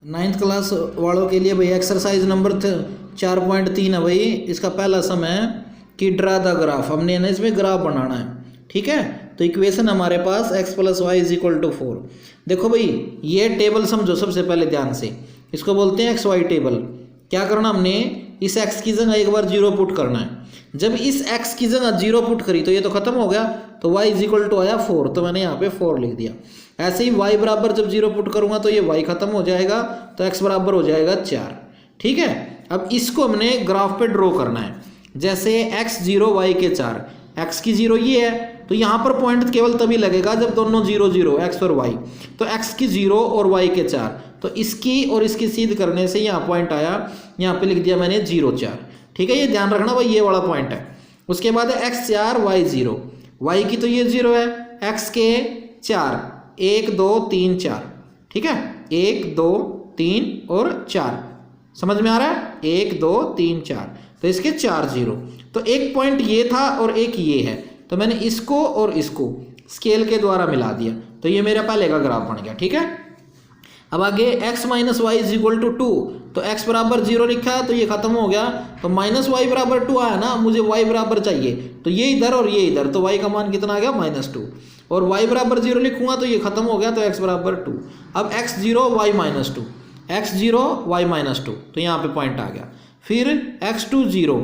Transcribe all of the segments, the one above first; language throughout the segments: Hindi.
नाइन्थ क्लास वालों के लिए भाई एक्सरसाइज नंबर 4.3 है भाई। इसका पहला सम है कि ड्रा द ग्राफ। हमने ना इसमें ग्राफ बनाना है, ठीक है। तो इक्वेशन हमारे पास x + y = 4। देखो भाई ये टेबल समझो सबसे पहले ध्यान से, इसको बोलते हैं XY टेबल। क्या करना हमने, इस x की जगह एक बार 0 पुट करना है। जब इस x की जगह 0 पुट करी तो ये तो खत्म हो गया, तो y = आया 4, तो मैंने यहाँ पे 4 लिख दिया। ऐसे ही y बराबर जब 0 पुट करूंगा तो ये y खत्म हो जाएगा, तो x बराबर हो जाएगा 4, ठीक है। अब इसको हमने ग्राफ पे ड्रॉ करना है। जैसे x 0 y के 4, x की 0 ये है, तो यहाँ पर पॉइंट केवल तभी लगेगा जब दोनों 0 0 x और y। तो x की 0 और y के 4, तो इसकी और इसकी सीध करने से यहाँ पॉइंट आया, यहाँ पे लिख दिया मैंने 0 4, ठीक है। ये ध्यान रखना भाई ये वाला पॉइंट है। उसके बाद है x 4 y 0, y की तो ये 0 है, x के 4 1 2 3 4, ठीक है। 1 2 3 और 4, समझ में आ रहा है। 1 2 3 4, तो इसके 4 0। तो एक पॉइंट ये था और एक ये है, तो मैंने इसको और इसको स्केल के द्वारा मिला दिया, तो ये मेरा पहले का ग्राफ बन गया, ठीक है। अब आगे x - y = 2, तो x बराबर 0 लिखा है तो ये खत्म हो गया, तो -y बराबर 2 आया ना, मुझे y बराबर चाहिए, तो ये इधर और ये इधर, तो y का मान कितना आ गया -2, और y बराबर 0 लिखूंगा तो ये खत्म हो गया, तो x बराबर 2। अब x 0 y -2, x 0 y -2, तो यहाँ पे पॉइंट आ गया। फिर x 2 0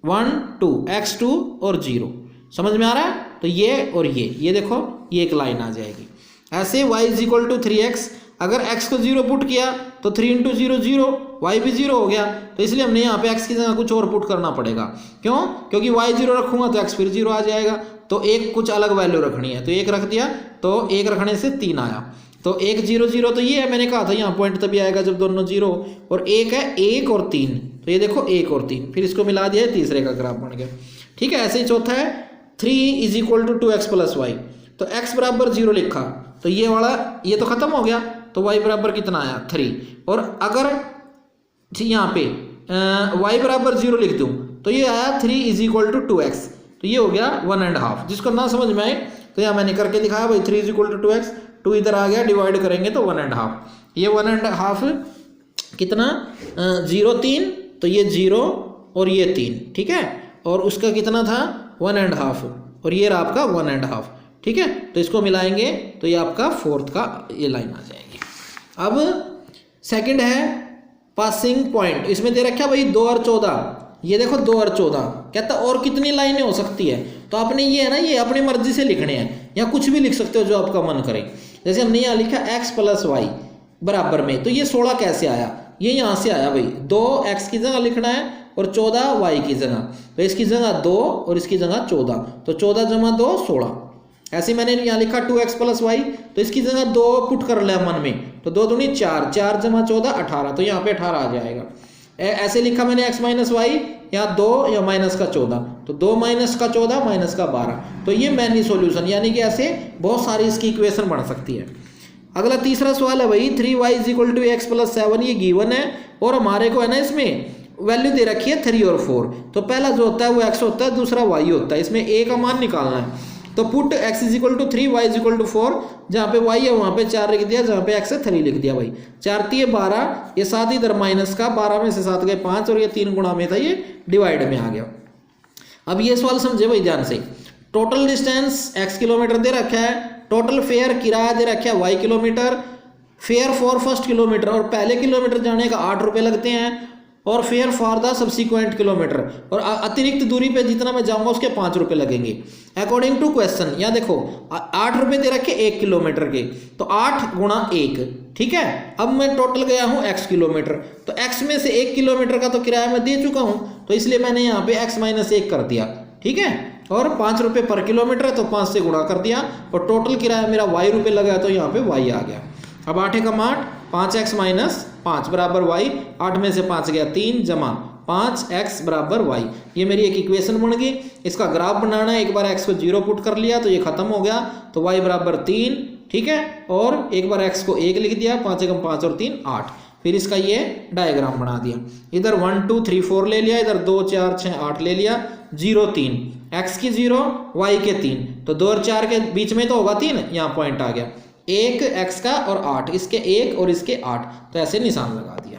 1 2, x 2 और 0, समझ में आ रहा है। तो ये और ये देखो ये एक लाइन आ जाएगी। ऐसे y = 3x, अगर x को 0 पुट किया तो 3 × 0 0, y भी 0 हो गया, तो इसलिए हमने यहाँ पे x की जगह कुछ और पुट करना पड़ेगा। क्यों? क्योंकि y 0 रखूंगा तो x फिर 0 आ जाएगा, तो एक कुछ अलग वैल्यू रखनी है, तो 1 रख दिया, तो 1 रखने से 3 आया, तो 1 0 0, तो ये है, मैंने कहा था यहाँ पॉइंट तभी आएगा जब दोनों 0, और 1 है 1 और 3, तो ये देखो 1 और 3, फिर इसको मिला दिया, तीसरे का ग्राफ बन गया, ठीक है। ऐसे ही चौथा है 3 = 2x + y, तो x बराबर 0 लिखा, तो ये वाला ये तो खत्म हो गया, तो y बराबर कितना आया 3, और अगर यहाँ पे y बराबर 0 लिख दूँ तो ये आया 3 = 2x, तो ये हो गया 1.5। जिसको ना समझ में आए तो यहाँ मैंने करके दिखाया भाई, 3 = 2x, 2 इधर आ गया, डिवाइड करेंगे तो 1.5, ये 1.5 कितना 0 3, तो ये 0 और ये 3, ठीक है, और उसका कितना था 1.5, और ये रहा आपका 1.5, ठीक है। तो इसको मिलाएंगे तो ये आपका 4th का ये लाइन आ जाएगी। अब सेकंड है पासिंग पॉइंट, इसमें दे रखा भाई 2 और 14, ये देखो 2 और 14, कहता और कितनी लाइनें हो सकती है, तो आपने ये है ना, ये अपनी मर्जी से लिखने हैं, या कुछ भी लिख सकते हो जो आपका मन करे। जैसे हमने यहाँ लिखा x + y बराबर में, तो ये 16 कैसे आया, ये यहाँ से आया भाई, 2x की जगह लिखना है और 14 y की जगह, तो इसकी जगह 2 और इसकी जगह 14, तो 14 + 2 16। ऐसे मैंने यहाँ लिखा 2x + y, तो इसकी जगह 2 पुट कर लिया मन में, तो 2 दूनी 4, 4 + 14 18, तो यहाँ पे 18 आ जाएगा। ऐसे लिखा मैंने x - y, यहाँ 2 या -14, तो 2 - 14 - 12, तो ये मैनी सॉल्यूशन, यानी कि ऐसे बहुत सारी इसकी इक्वेशन बन सकती है। अगला तीसरा सवाल है भाई 3y = x + 7, ये गिवन है, और हमारे को है ना इसमें वैल्यू दे रखी है 3 और 4, तो पहला जो होता है वो x होता है, दूसरा y होता है, इसमें a का मान निकालना है। तो पुट x = 3 y = 4, जहाँ पे y है वहाँ पे 4 लिख दिया, जहाँ पे x है 3 लिख दिया भाई। 4 3 12, ये 7 इधर माइनस का, 12 में से 7 गए 5, और ये 3 गुणा में था, ये डिवाइड में आ गया। अब ये सवाल समझे भाई ध्यान से। टोटल डिस्टेंस x किलोमीटर दे रखा है, टोटल फेयर किराया दे रखा है y kilometre, fair for first kilometre, और पहले किलोमीटर जाने का 8 रुपये लगते हैं, और fair for the subsequent kilometre, और अतिरिक्त दूरी पे जितना मैं जाऊंगा उसके 5 रुपये लगेंगे अकॉर्डिंग टू क्वेश्चन। यहाँ देखो 8 रुपये दे रखे 1 किलोमीटर के, तो 8 × 1, ठीक है। अब मैं टोटल गया हूँ x किलोमीटर, तो x में से 1 किलोमीटर का तो किराया मैं दे चुका हूँ, तो इसलिए मैंने यहाँ पे x - 1 कर दिया, ठीक है, और 5 रुपये पर किलोमीटर है तो 5 से गुणा कर दिया, और टोटल किराया मेरा y रुपये लगा, तो यहाँ पे y आ गया। अब 8 का 8, 5x - 5 बराबर y, 8 में से 5 गया 3 जमा 5x बराबर y, ये मेरी एक इक्वेशन बन गई। इसका ग्राफ बनाना है, एक बार x को 0 पुट कर लिया तो ये खत्म हो गया, तो y बराबर 3, ठीक है, और एक बार x को 1 लिख दिया, 5 × 5 और 3 8, फिर इसका ये डायग्राम बना दिया। इधर 1 2 3 4 ले लिया, इधर 2 4 6 8 ले लिया, 0 3, x की 0 y के 3, तो 2 और 4 के बीच में तो होगा 3, यहाँ पॉइंट आ गया। एक x का और 8, इसके 1 और इसके 8, तो ऐसे निशान लगा दिया।